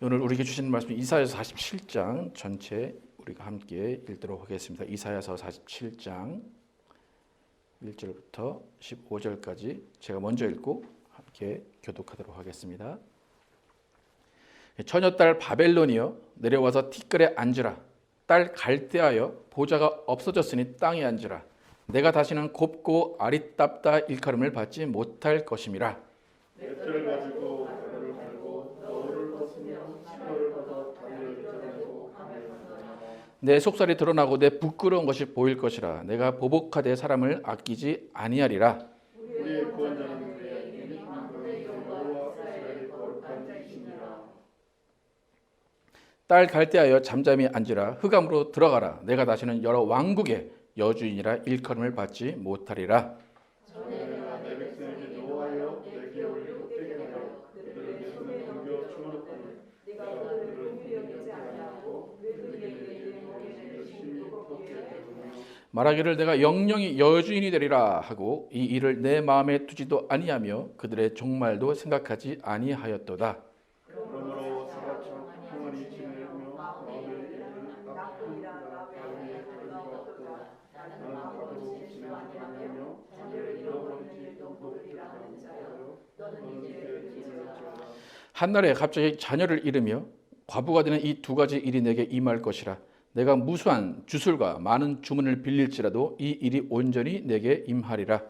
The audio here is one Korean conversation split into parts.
오늘 우리에게 주시는 말씀 이사야서 47장 전체 우리가 함께 읽도록 하겠습니다. 이사야서 47장 1절부터 15절까지 제가 먼저 읽고 함께 교독하도록 하겠습니다. 처녀딸 바벨론이여 내려와서 티끌에 앉으라. 딸 갈대하여 보좌가 없어졌으니 땅에 앉으라. 내가 다시는 곱고 아리따다 일컬음을 받지 못할 것임이라. 내 뜰을 가지고 바다를 갈고 너울을 벗으며 시너를 걷어 바위를 빗어내고 강을 건너라. 내 속살이 드러나고 내 부끄러운 것이 보일 것이라. 내가 보복하되 사람을 아끼지 아니하리라. 우리의 구원자는 그의 이름이 만군의 여호와 이스라엘의 거룩한 이시니라. 딸 갈대하여 잠잠히 앉으라. 흑암으로 들어가라. 내가 다시는 여러 왕국의 여주인이라 일컬음을 받지 못하리라. 전에 내가 내 백성에게 노하여 내게 올리고 떼게 하여 그들을 내 손에 넘겨 주었거늘 네가 그들을 긍휼히 여기지 아니하고 그들에게 내 목에 열심히 걷게 하였으며 말하기를 내가 영영이 여주인이 되리라 하고 이 일을 내 마음에 두지도 아니하며 그들의 종말도 생각하지 아니하였도다. 그러므로 사바처럼 평안히 지내며 마음의 일을 나쁘리라 나의 다리가 없도다. 나는 마음으로 지내지 아니하며 자녀를 잃어버린 일도 모르리라 하는 자여 너는 이제 들을지어다. 한날에 갑자기 자녀를 잃으며 과부가 되는 이 두 가지 일이 내게 임할 것이라. 내가 무수한 주술과 많은 주문을 빌릴지라도 이 일이 온전히 내게 임하리라.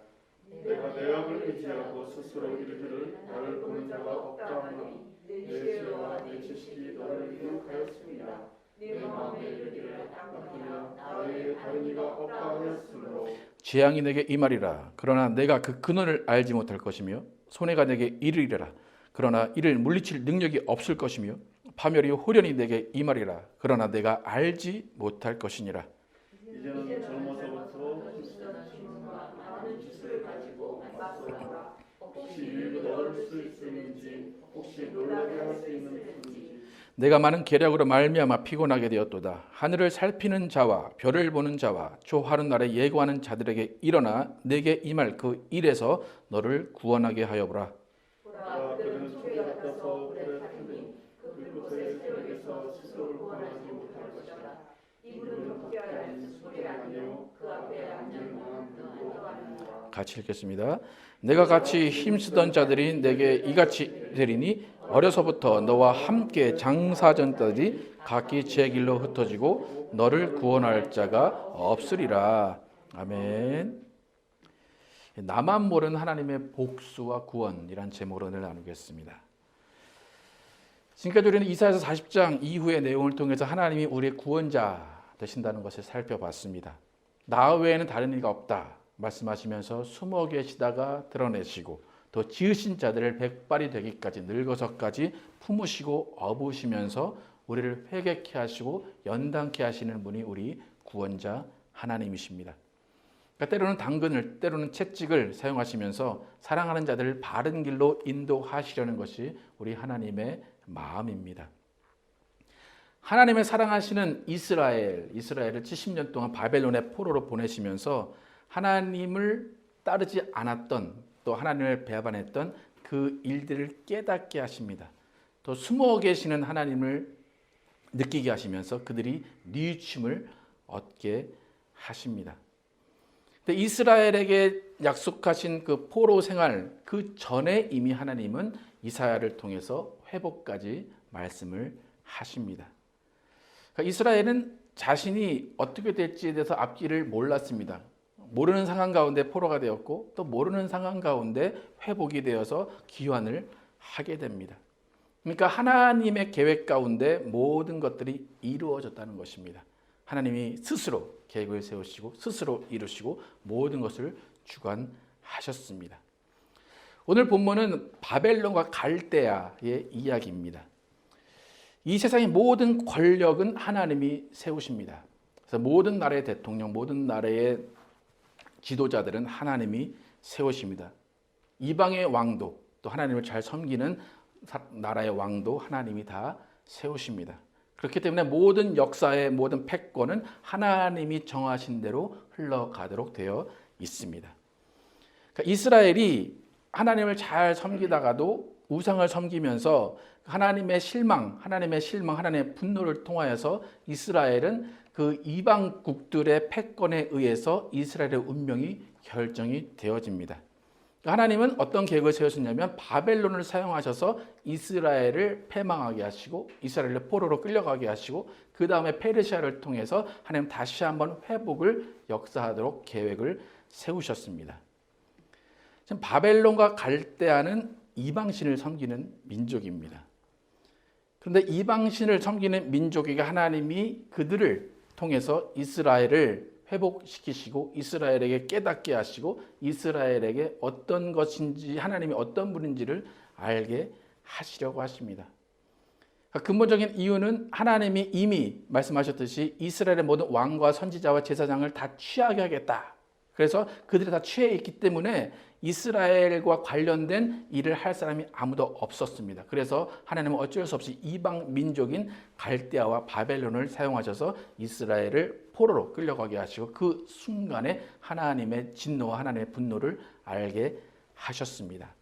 내가 내 악을 의지하고 스스로 이르기를 나를 보는 자가 없다 하노니 내 지혜와 내 지식이 너를 유혹하였습니다. 내 마음에 이르기를 나쁘냐 나의 다른 이가 없다 하였으므로 재앙이 내게 임하리라. 그러나 내가 그 근원을 알지 못할 것이며 손해가 내게 이르리라. 그러나 이를 물리칠 능력이 없을 것이며 파멸이 호련히 내게 임하리라. 그러나 내가 알지 못할 것이니라. 이제는 젊어서부터 힘쓰던 힘과 많은 기술을 가지고 맞서라. 혹시 유익을 얻을 수 있는지 혹시 놀라게 할 수 있는지 내가 많은 계략으로 말미암아 피곤하게 되었도다. 하늘을 살피는 자와 별을 보는 자와 조하는 날에 예고하는 자들에게 일어나 내게 임할 그 일에서 너를 구원하게 하여보라. 보라 그들은 소리 같아서 오래 타니 그 불꽃의 새벽에서 스스로를 구원하지 못할 것이다. 이불은 덮게 하는 소리 아니요 그 앞에 앉을 만한 불도 아니라. 같이 읽겠습니다. 내가 같이 힘쓰던 자들이 내게 이같이 되리니 어려서부터 너와 함께 장사전 자들이 각기 제 길로 흩어지고 너를 구원할 자가 없으리라. 아멘. 나만 모르는 하나님의 복수와 구원이란 제목으로 오늘 나누겠습니다. 지금까지 우리는 이사야서 40장 이후의 내용을 통해서 하나님이 우리의 구원자 되신다는 것을 살펴봤습니다. 나 외에는 다른 이가 없다 말씀하시면서 숨어 계시다가 드러내시고 또 지으신 자들을 백발이 되기까지 늙어서까지 품으시고 업으시면서 우리를 회개케 하시고 연단케 하시는 분이 우리 구원자 하나님이십니다. 그러니까 때로는 당근을 때로는 채찍을 사용하시면서 사랑하는 자들을 바른 길로 인도하시려는 것이 우리 하나님의 마음입니다. 하나님의 사랑하시는 이스라엘을 70년 동안 바벨론의 포로로 보내시면서 하나님을 따르지 않았던 또 하나님을 배반했던 그 일들을 깨닫게 하십니다. 또 숨어 계시는 하나님을 느끼게 하시면서 그들이 뉘우침을 얻게 하십니다. 근데 이스라엘에게 약속하신 그 포로 생활 그 전에 이미 하나님은 이사야를 통해서 회복까지 말씀을 하십니다. 그러니까 이스라엘은 자신이 어떻게 될지에 대해서 앞길을 몰랐습니다. 모르는 상황 가운데 포로가 되었고 또 모르는 상황 가운데 회복이 되어서 귀환을 하게 됩니다. 그러니까 하나님의 계획 가운데 모든 것들이 이루어졌다는 것입니다. 하나님이 스스로 계획을 세우시고 스스로 이루시고 모든 것을 주관하셨습니다. 오늘 본문은 바벨론과 갈대아의 이야기입니다. 이 세상의 모든 권력은 하나님이 세우십니다. 그래서 모든 나라의 대통령, 모든 나라의 지도자들은 하나님이 세우십니다. 이방의 왕도 또 하나님을 잘 섬기는 나라의 왕도 하나님이 다 세우십니다. 그렇기 때문에 모든 역사의 모든 패권은 하나님이 정하신 대로 흘러가도록 되어 있습니다. 그러니까 이스라엘이 하나님을 잘 섬기다가도 우상을 섬기면서 하나님의 실망, 하나님의 분노를 통하여서 이스라엘은 그 이방국들의 패권에 의해서 이스라엘의 운명이 결정이 되어집니다. 하나님은 어떤 계획을 세우셨냐면 바벨론을 사용하셔서 이스라엘을 패망하게 하시고 이스라엘을 포로로 끌려가게 하시고 그 다음에 페르시아를 통해서 하나님 다시 한번 회복을 역사하도록 계획을 세우셨습니다. 지금 바벨론과 갈대아는 이방신을 섬기는 민족입니다. 그런데 이방신을 섬기는 민족에게 하나님이 그들을 통해서 이스라엘을 회복시키시고 이스라엘에게 깨닫게 하시고 이스라엘에게 어떤 것인지 하나님이 어떤 분인지를 알게 하시려고 하십니다. 근본적인 이유는 하나님이 이미 말씀하셨듯이 이스라엘의 모든 왕과 선지자와 제사장을 다 취하게 하겠다. 그래서 그들이 다 취해 있기 때문에 이스라엘과 관련된 일을 할 사람이 아무도 없었습니다. 그래서 하나님은 어쩔 수 없이 이방 민족인 갈대아와 바벨론을 사용하셔서 이스라엘을 포로로 끌려가게 하시고 그 순간에 하나님의 진노와 하나님의 분노를 알게 하셨습니다.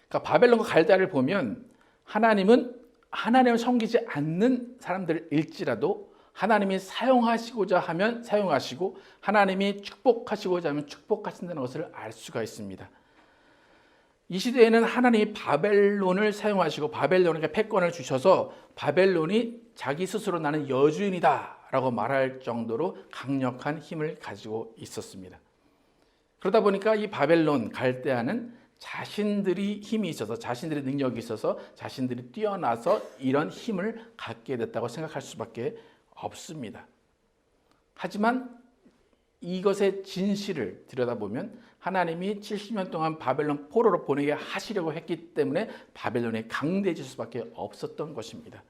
그러니까 바벨론과 갈대아를 보면 하나님은 하나님을 섬기지 않는 사람들일지라도 하나님이 사용하시고자 하면 사용하시고 하나님이 축복하시고자 하면 축복하신다는 것을 알 수가 있습니다. 이 시대에는 하나님이 바벨론을 사용하시고 바벨론에게 패권을 주셔서 바벨론이 자기 스스로 나는 여주인이다 라고 말할 정도로 강력한 힘을 가지고 있었습니다. 그러다 보니까 이 바벨론, 갈대아는 자신들이 힘이 있어서 자신들의 능력이 있어서 자신들이 뛰어나서 이런 힘을 갖게 됐다고 생각할 수밖에 없습니다. 하지만 이것의 진실을 들여다보면 하나님이 70년 동안 바벨론 포로로 보내게 하시려고 했기 때문에 바벨론이 강대해질 수밖에 없었던 것입니다.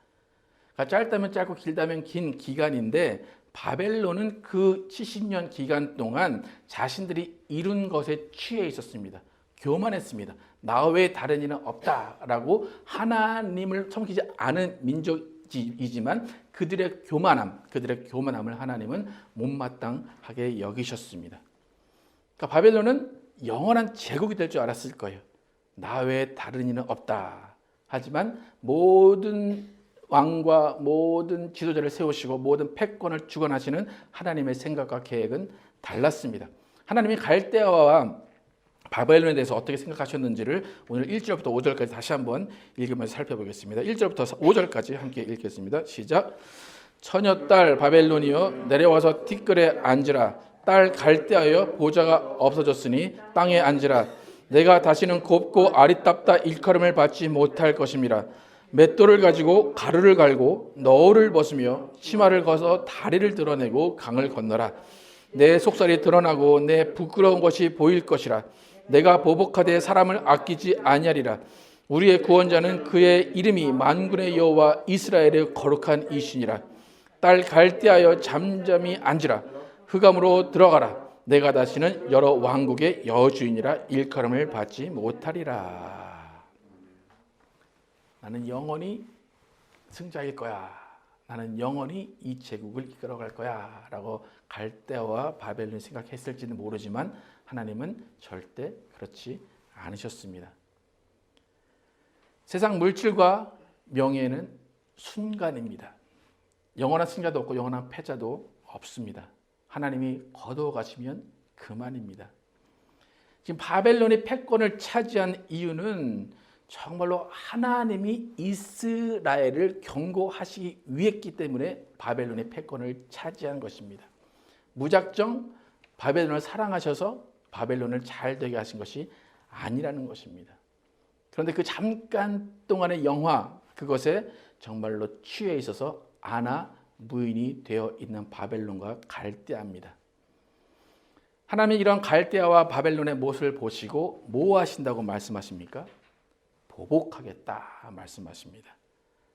그러니까 짧다면 짧고 길다면 긴 기간인데 바벨론은 그 70년 기간 동안 자신들이 이룬 것에 취해 있었습니다. 교만했습니다. 나 외에 다른 이는 없다라고 하나님을 섬기지 않은 민족이지만 그들의 교만함을 하나님은 못마땅하게 여기셨습니다. 그러니까 바벨론은 영원한 제국이 될 줄 알았을 거예요. 나 외에 다른 이는 없다. 하지만 모든 왕과 모든 지도자를 세우시고 모든 패권을 주관하시는 하나님의 생각과 계획은 달랐습니다. 하나님이 갈대아와 바벨론에 대해서 어떻게 생각하셨는지를 오늘 1절부터 5절까지 다시 한번 읽으면서 살펴보겠습니다. 1절부터 5절까지 함께 읽겠습니다. 시작. 처녀 딸 바벨론이여 내려와서 티끌에 앉으라. 딸 갈대하여 보좌가 없어졌으니 땅에 앉으라. 내가 다시는 곱고 아리따다 일컬음을 받지 못할 것임이라. 맷돌을 가지고 가루를 갈고 너울을 벗으며 치마를 벗어 다리를 드러내고 강을 건너라. 내 속살이 드러나고 내 부끄러운 것이 보일 것이라. 내가 보복하되 사람을 아끼지 아니하리라. 우리의 구원자는 그의 이름이 만군의 여호와 이스라엘의 거룩한 이신이라. 딸 갈대하여 잠잠히 앉으라. 흑암으로 들어가라. 내가 다시는 여러 왕국의 여주인이라 일컬음을 받지 못하리라. 나는 영원히 승자일 거야. 나는 영원히 이 제국을 이끌어갈 거야 라고 갈대아와 바벨론이 생각했을지는 모르지만 하나님은 절대 그렇지 않으셨습니다. 세상 물질과 명예는 순간입니다. 영원한 승자도 없고 영원한 패자도 없습니다. 하나님이 거두어 가시면 그만입니다. 지금 바벨론이 패권을 차지한 이유는 정말로 하나님이 이스라엘을 경고하시기 위했기 때문에 바벨론의 패권을 차지한 것입니다. 무작정 바벨론을 사랑하셔서 바벨론을 잘 되게 하신 것이 아니라는 것입니다. 그런데 그 잠깐 동안의 영화, 그것에 정말로 취해 있어서 아나 무인이 되어 있는 바벨론과 갈대아입니다. 하나님이 이런 갈대아와 바벨론의 모습을 보시고 뭐 하신다고 말씀하십니까? 보복하겠다 말씀하십니다.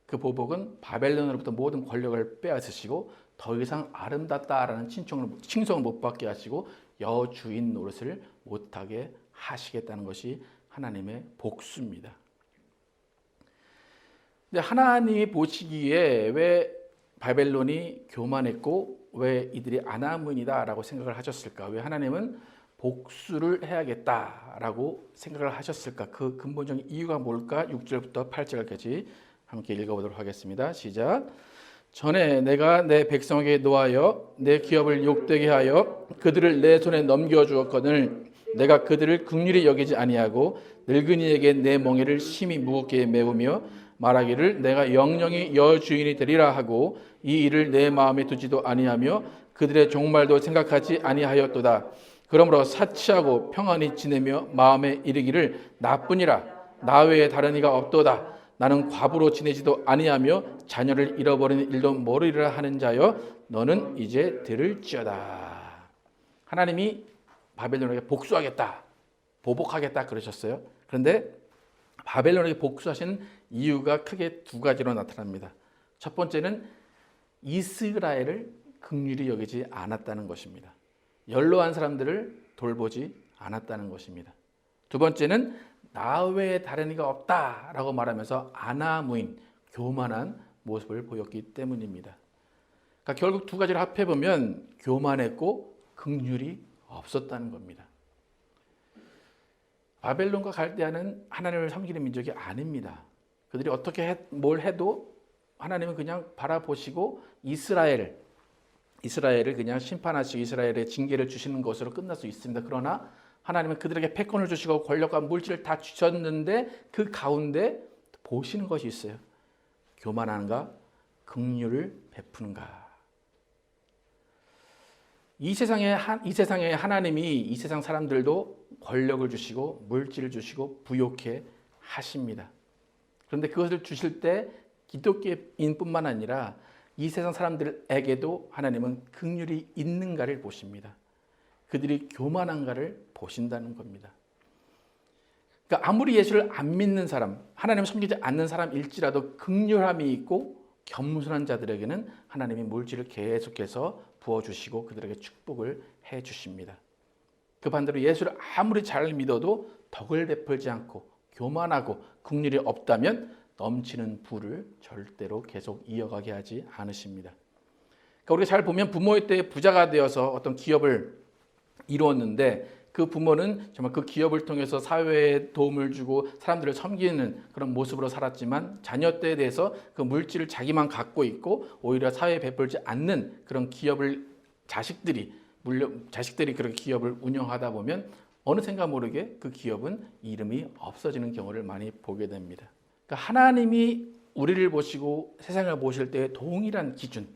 그 보복은 바벨론으로부터 모든 권력을 빼앗으시고 더 이상 아름답다라는 칭송을 못 받게 하시고 여주인 노릇을 못하게 하시겠다는 것이 하나님의 복수입니다. 근데 하나님이 보시기에 왜 바벨론이 교만했고 왜 이들이 아나무인이다라고 생각을 하셨을까? 왜 하나님은 복수를 해야겠다라고 생각을 하셨을까? 그 근본적인 이유가 뭘까? 6절부터 8절까지 함께 읽어보도록 하겠습니다. 시작. 전에 내가 내 백성에게 노하여 내 기업을 욕되게 하여 그들을 내 손에 넘겨주었거늘 내가 그들을 긍휼히 여기지 아니하고 늙은이에게 내 멍에를 심히 무겁게 메우며 말하기를 내가 영영이 여주인이 되리라 하고 이 일을 내 마음에 두지도 아니하며 그들의 종말도 생각하지 아니하였도다. 그러므로 사치하고 평안히 지내며 마음에 이르기를 나뿐이라 나 외에 다른 이가 없도다. 나는 과부로 지내지도 아니하며 자녀를 잃어버리는 일도 모르리라 하는 자여 너는 이제 들을지어다. 하나님이 바벨론에게 복수하겠다, 보복하겠다 그러셨어요. 그런데 바벨론에게 복수하신 이유가 크게 두 가지로 나타납니다. 첫 번째는 이스라엘을 긍휼히 여기지 않았다는 것입니다. 연로한 사람들을 돌보지 않았다는 것입니다. 두 번째는 나 외에 다른 이가 없다라고 말하면서 아나무인, 교만한 모습을 보였기 때문입니다. 그러니까 결국 두 가지를 합해보면 교만했고 긍휼이 없었다는 겁니다. 바벨론과 갈대아는 하나님을 섬기는 민족이 아닙니다. 그들이 어떻게 뭘 해도 하나님은 그냥 바라보시고 이스라엘을 그냥 심판하시고 이스라엘의 징계를 주시는 것으로 끝날 수 있습니다. 그러나 하나님은 그들에게 패권을 주시고 권력과 물질을 다 주셨는데 그 가운데 보시는 것이 있어요. 교만한가? 긍휼을 베푸는가? 이 세상에 하나님이 이 세상 사람들도 권력을 주시고 물질을 주시고 부욕해 하십니다. 그런데 그것을 주실 때 기독교인뿐만 아니라 이 세상 사람들에게도 하나님은 긍휼이 있는가를 보십니다. 그들이 교만한가를 보신다는 겁니다. 그러니까 아무리 예수를 안 믿는 사람, 하나님을 섬기지 않는 사람일지라도 긍휼함이 있고 겸손한 자들에게는 하나님이 물질을 계속해서 부어주시고 그들에게 축복을 해주십니다. 그 반대로 예수를 아무리 잘 믿어도 덕을 베풀지 않고 교만하고 긍휼이 없다면 넘치는 부를 절대로 계속 이어가게 하지 않으십니다. 그러니까 우리가 잘 보면 부모의 때에 부자가 되어서 어떤 기업을 이루었는데 그 부모는 정말 그 기업을 통해서 사회에 도움을 주고 사람들을 섬기는 그런 모습으로 살았지만 자녀 때에 대해서 그 물질을 자기만 갖고 있고 오히려 사회에 베풀지 않는 그런 기업을 자식들이 그렇게 기업을 운영하다 보면 어느샌가 모르게 그 기업은 이름이 없어지는 경우를 많이 보게 됩니다. 그러니까 하나님이 우리를 보시고 세상을 보실 때 동일한 기준,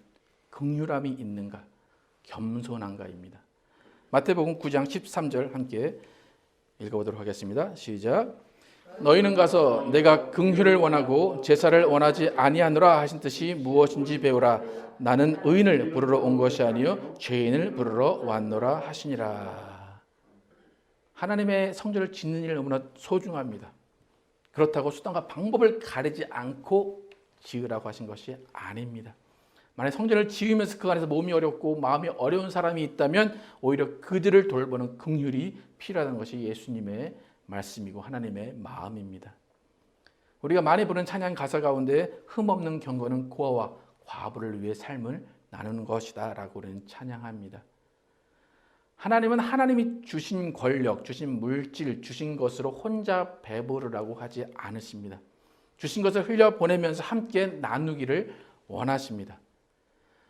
긍휼함이 있는가, 겸손한가입니다. 마태복음 9장 13절 함께 읽어보도록 하겠습니다. 시작. 너희는 가서 내가 긍휼을 원하고 제사를 원하지 아니하노라 하신 뜻이 무엇인지 배우라. 나는 의인을 부르러 온 것이 아니요 죄인을 부르러 왔노라 하시니라. 하나님의 성전을 짓는 일 너무나 소중합니다. 그렇다고 수단과 방법을 가리지 않고 지으라고 하신 것이 아닙니다. 만약 성전을 지으면서 그 안에서 몸이 어렵고 마음이 어려운 사람이 있다면 오히려 그들을 돌보는 긍휼이 필요하다는 것이 예수님의 말씀이고 하나님의 마음입니다. 우리가 많이 부르는 찬양 가사 가운데 흠없는 경건은 고아와 과부를 위해 삶을 나누는 것이다 라고 우리는 찬양합니다. 하나님은 하나님이 주신 권력, 주신 물질, 주신 것으로 혼자 배부르라고 하지 않으십니다. 주신 것을 흘려보내면서 함께 나누기를 원하십니다.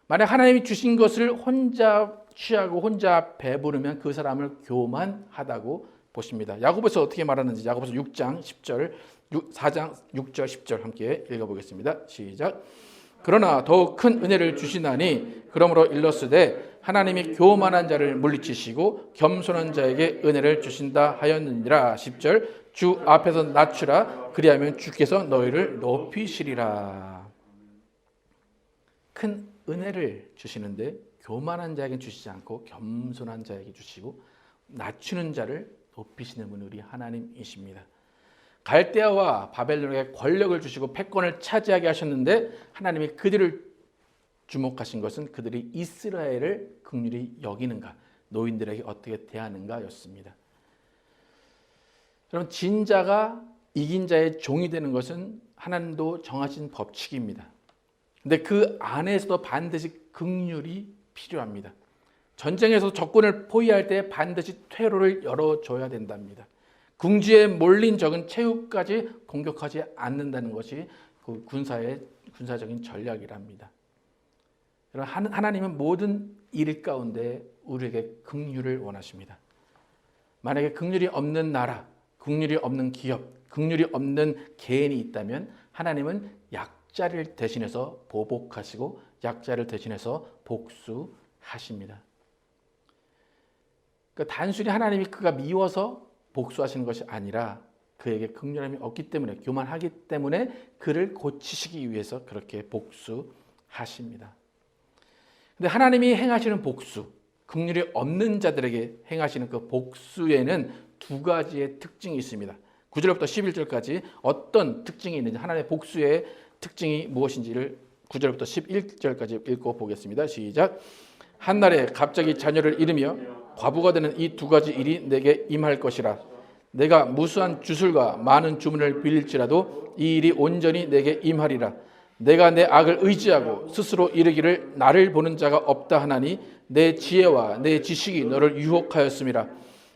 만약 하나님이 주신 것을 혼자 취하고 혼자 배부르면 그 사람을 교만하다고 보십니다. 야고보서 어떻게 말하는지 야고보서 6장 10절, 4장 6절 10절 함께 읽어보겠습니다. 시작. 그러나 더욱 큰 은혜를 주시나니 그러므로 일렀으되 하나님이 교만한 자를 물리치시고 겸손한 자에게 은혜를 주신다 하였느니라. 10절. 주 앞에서 낮추라. 그리하면 주께서 너희를 높이시리라. 큰 은혜를 주시는데 교만한 자에게 주시지 않고 겸손한 자에게 주시고 낮추는 자를 높이시는 분이 우리 하나님이십니다. 갈대아와 바벨론에게 권력을 주시고 패권을 차지하게 하셨는데 하나님이 그들을 주목하신 것은 그들이 이스라엘을 긍휼히 여기는가, 노인들에게 어떻게 대하는가였습니다. 여러분, 진자가 이긴 자의 종이 되는 것은 하나님도 정하신 법칙입니다. 근데 그 안에서도 반드시 긍휼이 필요합니다. 전쟁에서 적군을 포위할 때 반드시 퇴로를 열어줘야 된답니다. 궁지에 몰린 적은 최후까지 공격하지 않는다는 것이 그 군사적인 전략이랍니다. 하나님은 모든 일 가운데 우리에게 긍휼을 원하십니다. 만약에 긍휼이 없는 나라, 긍휼이 없는 기업, 긍휼이 없는 개인이 있다면 하나님은 약자를 대신해서 보복하시고 약자를 대신해서 복수하십니다. 그러니까 단순히 하나님이 그가 미워서 복수하시는 것이 아니라 그에게 긍휼함이 없기 때문에, 교만하기 때문에 그를 고치시기 위해서 그렇게 복수하십니다. 근데 하나님이 행하시는 복수, 긍휼이 없는 자들에게 행하시는 그 복수에는 두 가지의 특징이 있습니다. 9절부터 11절까지 어떤 특징이 있는지, 하나님의 복수의 특징이 무엇인지를 9절부터 11절까지 읽고 보겠습니다. 시작. 한날에 갑자기 자녀를 잃으며 과부가 되는 이 두 가지 일이 내게 임할 것이라. 내가 무수한 주술과 많은 주문을 빌릴지라도 이 일이 온전히 내게 임하리라. 내가 내 악을 의지하고 스스로 이르기를 나를 보는 자가 없다 하나니 내 지혜와 내 지식이 너를 유혹하였음이라.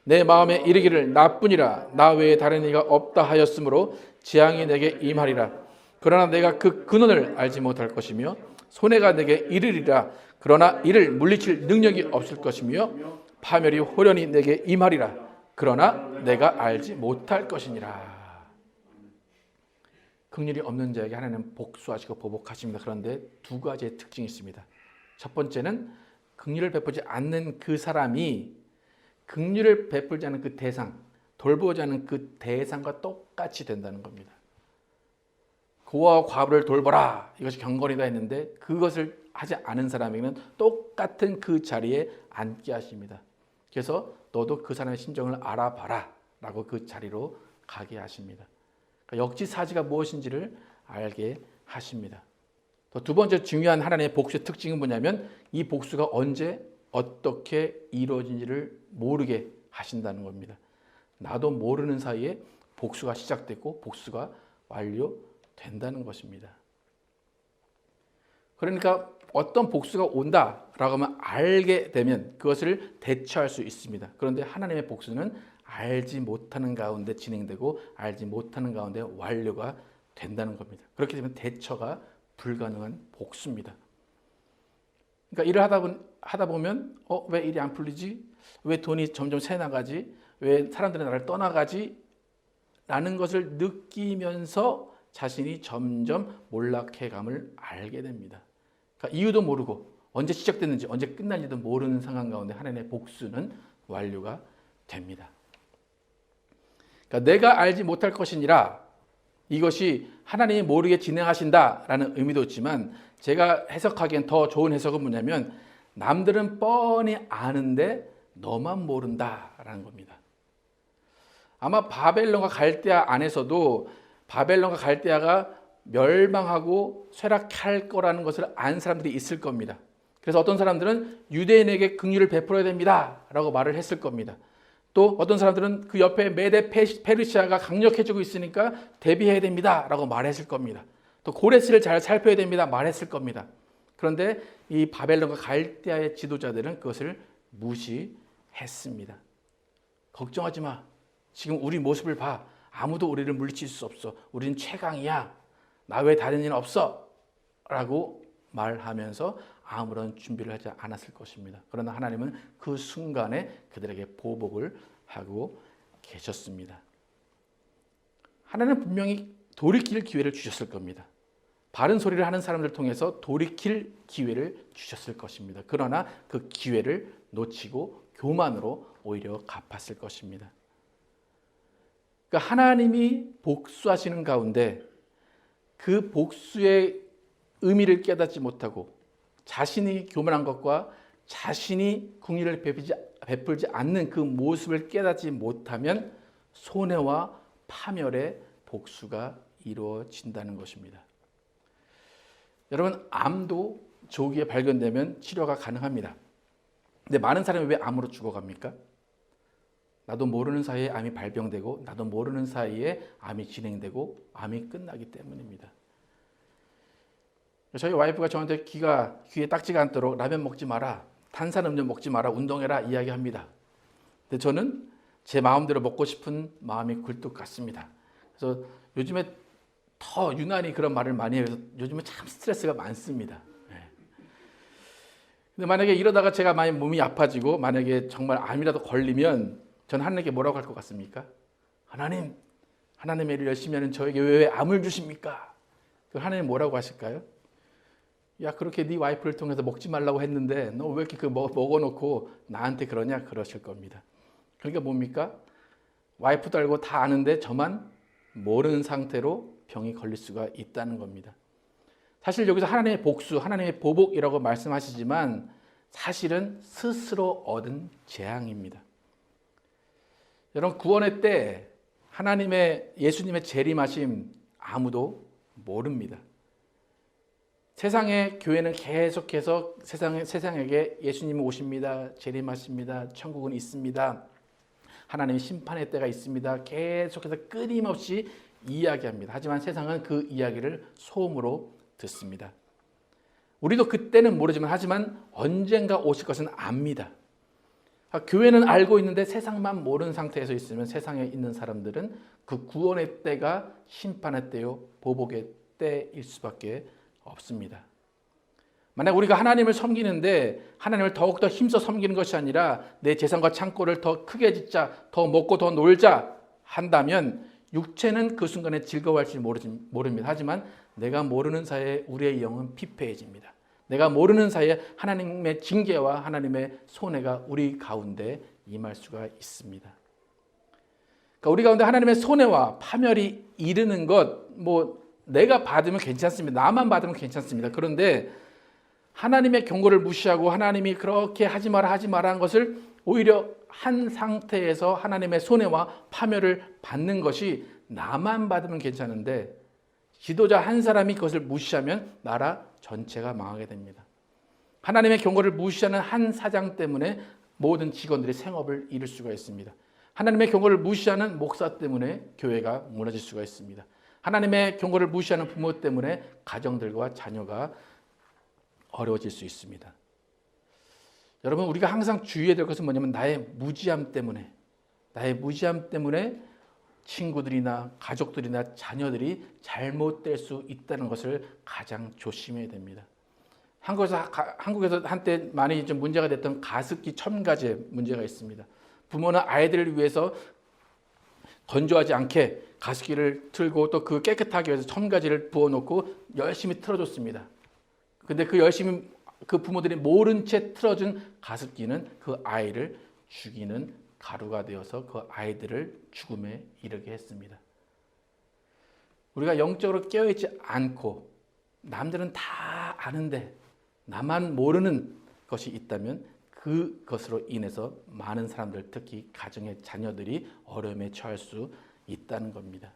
내 마음에 이르기를 나뿐이라 나 외에 다른 이가 없다 하였으므로 재앙이 내게 임하리라. 그러나 내가 그 근원을 알지 못할 것이며 손해가 내게 이르리라. 그러나 이를 물리칠 능력이 없을 것이며 파멸이 호련히 내게 임하리라. 그러나 내가 알지 못할 것이니라. 긍휼이 없는 자에게 하나님은 복수하시고 보복하십니다. 그런데 두 가지의 특징이 있습니다. 첫 번째는 긍휼을 베풀지 않는 그 사람이 긍휼을 베풀지 않은 그 대상, 돌보지 않은 그 대상과 똑같이 된다는 겁니다. 고아와 과부를 돌보라, 이것이 경건이다 했는데 그것을 하지 않은 사람에게는 똑같은 그 자리에 앉게 하십니다. 그래서 너도 그 사람의 심정을 알아봐라 라고 그 자리로 가게 하십니다. 그러니까 역지사지가 무엇인지를 알게 하십니다. 또 두 번째 중요한 하나님의 복수의 특징은 뭐냐면 이 복수가 언제 어떻게 이루어진지를 모르게 하신다는 겁니다. 나도 모르는 사이에 복수가 시작됐고 복수가 완료된다는 것입니다. 그러니까 어떤 복수가 온다라고 하면 알게 되면 그것을 대처할 수 있습니다. 그런데 하나님의 복수는 알지 못하는 가운데 진행되고 알지 못하는 가운데 완료가 된다는 겁니다. 그렇게 되면 대처가 불가능한 복수입니다. 그러니까 일을 하다 보면 왜 일이 안 풀리지? 왜 돈이 점점 새 나가지? 왜 사람들이 나를 떠나가지? 라는 것을 느끼면서 자신이 점점 몰락해감을 알게 됩니다. 그러니까 이유도 모르고 언제 시작됐는지 언제 끝날지도 모르는 상황 가운데 하나님의 복수는 완료가 됩니다. 그러니까 내가 알지 못할 것이니라, 이것이 하나님이 모르게 진행하신다라는 의미도 있지만 제가 해석하기엔 더 좋은 해석은 뭐냐면 남들은 뻔히 아는데 너만 모른다라는 겁니다. 아마 바벨론과 갈대아 안에서도 바벨론과 갈대아가 멸망하고 쇠락할 거라는 것을 안 사람들이 있을 겁니다. 그래서 어떤 사람들은 유대인에게 긍휼을 베풀어야 됩니다 라고 말을 했을 겁니다. 또 어떤 사람들은 그 옆에 메데 페르시아가 강력해지고 있으니까 대비해야 됩니다 라고 말했을 겁니다. 또 고레스를 잘 살펴야 됩니다 말했을 겁니다. 그런데 이 바벨론과 갈대아의 지도자들은 그것을 무시했습니다. 걱정하지 마. 지금 우리 모습을 봐. 아무도 우리를 물리칠 수 없어. 우리는 최강이야. 나 외에 다른 이는 없어. 라고 말하면서 아무런 준비를 하지 않았을 것입니다. 그러나 하나님은 그 순간에 그들에게 보복을 하고 계셨습니다. 하나님은 분명히 돌이킬 기회를 주셨을 겁니다. 바른 소리를 하는 사람들을 통해서 돌이킬 기회를 주셨을 것입니다. 그러나 그 기회를 놓치고 교만으로 오히려 갚았을 것입니다. 그러니까 하나님이 복수하시는 가운데 그 복수의 의미를 깨닫지 못하고 자신이 교만한 것과 자신이 긍휼을 베풀지 않는 그 모습을 깨닫지 못하면 손해와 파멸의 복수가 이루어진다는 것입니다. 여러분, 암도 조기에 발견되면 치료가 가능합니다. 근데 많은 사람이 왜 암으로 죽어갑니까? 나도 모르는 사이에 암이 발병되고 나도 모르는 사이에 암이 진행되고 암이 끝나기 때문입니다. 저희 와이프가 저한테 귀에 딱지가 않도록 라면 먹지 마라, 탄산음료 먹지 마라, 운동해라 이야기합니다. 근데 저는 제 마음대로 먹고 싶은 마음이 굴뚝 같습니다. 그래서 요즘에 더 유난히 그런 말을 많이 해서 요즘에 참 스트레스가 많습니다. 근데 만약에 이러다가 제가 많이 몸이 아파지고 만약에 정말 암이라도 걸리면 전 하나님께 뭐라고 할 것 같습니까? 하나님의 일을 열심히 하는 저에게 왜 암을 주십니까? 하나님 뭐라고 하실까요? 야, 그렇게 네 와이프를 통해서 먹지 말라고 했는데 너 왜 이렇게 먹어놓고 나한테 그러냐? 그러실 겁니다. 그러니까 뭡니까? 와이프도 알고 다 아는데 저만 모르는 상태로 병이 걸릴 수가 있다는 겁니다. 사실 여기서 하나님의 복수, 하나님의 보복이라고 말씀하시지만 사실은 스스로 얻은 재앙입니다. 여러분, 구원의 때 예수님의 재림하심 아무도 모릅니다. 세상의 교회는 계속해서 세상에게 예수님이 오십니다. 재림하십니다. 천국은 있습니다. 하나님의 심판의 때가 있습니다. 계속해서 끊임없이 이야기합니다. 하지만 세상은 그 이야기를 소음으로 듣습니다. 우리도 그때는 모르지만 하지만 언젠가 오실 것은 압니다. 교회는 알고 있는데 세상만 모르는 상태에서 있으면 세상에 있는 사람들은 그 구원의 때가 심판의 때요, 보복의 때일 수밖에 없습니다. 만약 우리가 하나님을 섬기는데 하나님을 더욱더 힘써 섬기는 것이 아니라 내 재산과 창고를 더 크게 짓자, 더 먹고 더 놀자 한다면 육체는 그 순간에 즐거워할지 모릅니다. 하지만 내가 모르는 사이에 우리의 영은 피폐해집니다. 내가 모르는 사이에 하나님의 징계와 하나님의 손해가 우리 가운데 임할 수가 있습니다. 그러니까 우리 가운데 하나님의 손해와 파멸이 이르는 것, 내가 받으면 괜찮습니다. 나만 받으면 괜찮습니다. 그런데 하나님의 경고를 무시하고 하나님이 그렇게 하지 마라 한 것을 오히려 한 상태에서 하나님의 손해와 파멸을 받는 것이 나만 받으면 괜찮은데 지도자 한 사람이 그것을 무시하면 나라 전체가 망하게 됩니다. 하나님의 경고를 무시하는 한 사장 때문에 모든 직원들이 생업을 잃을 수가 있습니다. 하나님의 경고를 무시하는 목사 때문에 교회가 무너질 수가 있습니다. 하나님의 경고를 무시하는 부모 때문에 가정들과 자녀가 어려워질 수 있습니다. 여러분, 우리가 항상 주의해야 될 것은 뭐냐면 나의 무지함 때문에 친구들이나 가족들이나 자녀들이 잘못될 수 있다는 것을 가장 조심해야 됩니다. 한국에서 한때 많이 좀 문제가 됐던 가습기 첨가제 문제가 있습니다. 부모는 아이들을 위해서 건조하지 않게 가습기를 틀고 또 그 깨끗하게 해서 첨가제를 부어놓고 열심히 틀어줬습니다. 근데 그 부모들이 모른 채 틀어준 가습기는 그 아이를 죽이는 가루가 되어서 그 아이들을 죽음에 이르게 했습니다. 우리가 영적으로 깨어있지 않고 남들은 다 아는데 나만 모르는 것이 있다면 그것으로 인해서 많은 사람들, 특히 가정의 자녀들이 어려움에 처할 수 있다는 겁니다.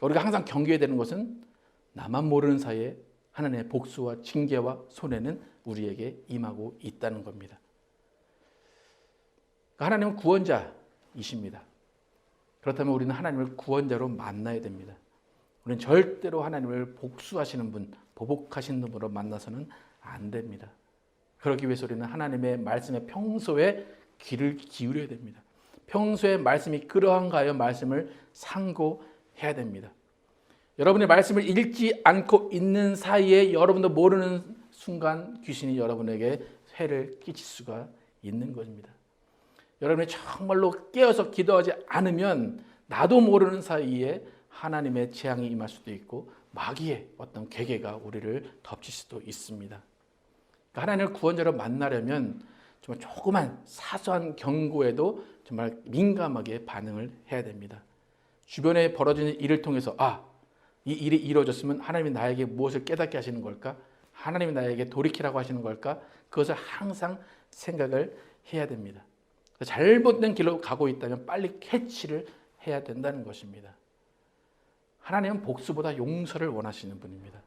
우리가 항상 경계해야 되는 것은 나만 모르는 사이에 하나님의 복수와 징계와 손해는 우리에게 임하고 있다는 겁니다. 하나님은 구원자이십니다. 그렇다면 우리는 하나님을 구원자로 만나야 됩니다. 우리는 절대로 하나님을 복수하시는 분, 보복하시는 분으로 만나서는 안 됩니다. 그러기 위해서 우리는 하나님의 말씀에 평소에 귀를 기울여야 됩니다. 평소에 말씀이 그러한가 하여 말씀을 상고해야 됩니다. 여러분의 말씀을 읽지 않고 있는 사이에 여러분도 모르는 순간 귀신이 여러분에게 해를 끼칠 수가 있는 것입니다. 여러분이 정말로 깨어서 기도하지 않으면 나도 모르는 사이에 하나님의 재앙이 임할 수도 있고 마귀의 어떤 괴계가 우리를 덮칠 수도 있습니다. 하나님을 구원자로 만나려면 정말 조그만 사소한 경고에도 정말 민감하게 반응을 해야 됩니다. 주변에 벌어지는 일을 통해서 이 일이 이루어졌으면 하나님이 나에게 무엇을 깨닫게 하시는 걸까? 하나님이 나에게 돌이키라고 하시는 걸까? 그것을 항상 생각을 해야 됩니다. 잘못된 길로 가고 있다면 빨리 캐치를 해야 된다는 것입니다. 하나님은 복수보다 용서를 원하시는 분입니다.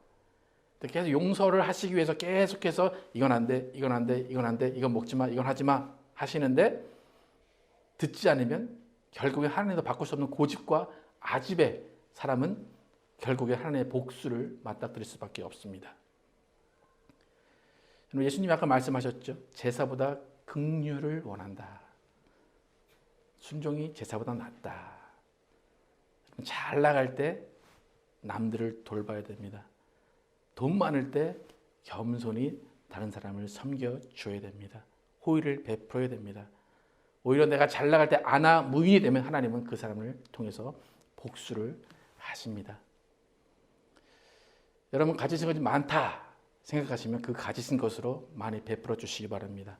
계속 용서를 하시기 위해서 계속해서 이건 안 돼, 이건 안 돼, 이건 안 돼, 이건 먹지 마, 이건 하지 마 하시는데 듣지 않으면 결국에 하나님도 바꿀 수 없는 고집과 아집의 사람은 결국에 하나님의 복수를 맞닥뜨릴 수밖에 없습니다. 예수님이 아까 말씀하셨죠. 제사보다 긍휼을 원한다. 순종이 제사보다 낫다. 잘 나갈 때 남들을 돌봐야 됩니다. 돈 많을 때 겸손히 다른 사람을 섬겨줘야 됩니다. 호의를 베풀어야 됩니다. 오히려 내가 잘 나갈 때 아나 무인이 되면 하나님은 그 사람을 통해서 복수를 하십니다. 여러분 가지신 것이 많다 생각하시면 그 가지신 것으로 많이 베풀어 주시기 바랍니다.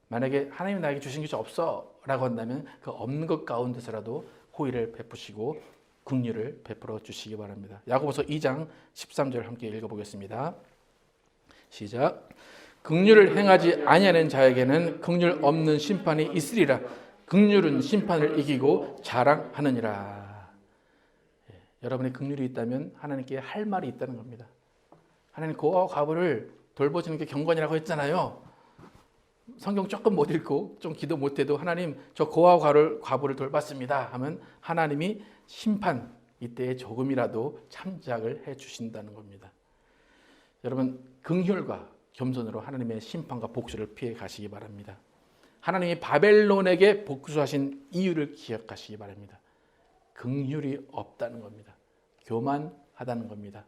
만약에 하나님이 나에게 주신 것이 없어 라고 한다면 그 없는 것 가운데서라도 호의를 베푸시고 긍휼을 베풀어 주시기 바랍니다. 야고보서 2장 13절 함께 읽어보겠습니다. 시작. 긍휼을 행하지 아니하는 자에게는 긍휼 없는 심판이 있으리라. 긍휼은 심판을 이기고 자랑하느니라. 여러분의 긍휼이 있다면 하나님께 할 말이 있다는 겁니다. 하나님 고아와 과부를 돌보시는 게 경건이라고 했잖아요. 성경 조금 못 읽고 좀 기도 못해도 하나님 저 고아와 과부를 돌봤습니다 하면 하나님이 심판 이때에 조금이라도 참작을 해 주신다는 겁니다. 여러분 긍휼과 겸손으로 하나님의 심판과 복수를 피해 가시기 바랍니다. 하나님이 바벨론에게 복수하신 이유를 기억하시기 바랍니다. 긍휼이 없다는 겁니다. 교만하다는 겁니다.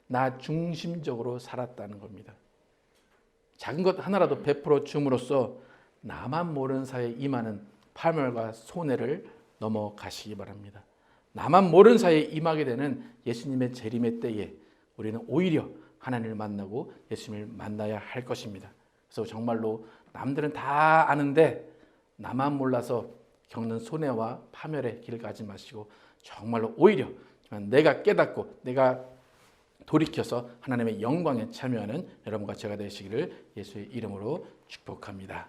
나 중심적으로 살았다는 겁니다. 작은 것 하나라도 베풀어 줌으로써 나만 모르는 사이에 임하는 파멸과 손해를 넘어가시기 바랍니다. 나만 모르는 사이에 임하게 되는 예수님의 재림의 때에 우리는 오히려 하나님을 만나고 예수님을 만나야 할 것입니다. 그래서 정말로 남들은 다 아는데 나만 몰라서 겪는 손해와 파멸의 길을 가지 마시고 정말로 오히려 내가 깨닫고 내가 돌이켜서 하나님의 영광에 참여하는 여러분과 제가 되시기를 예수의 이름으로 축복합니다.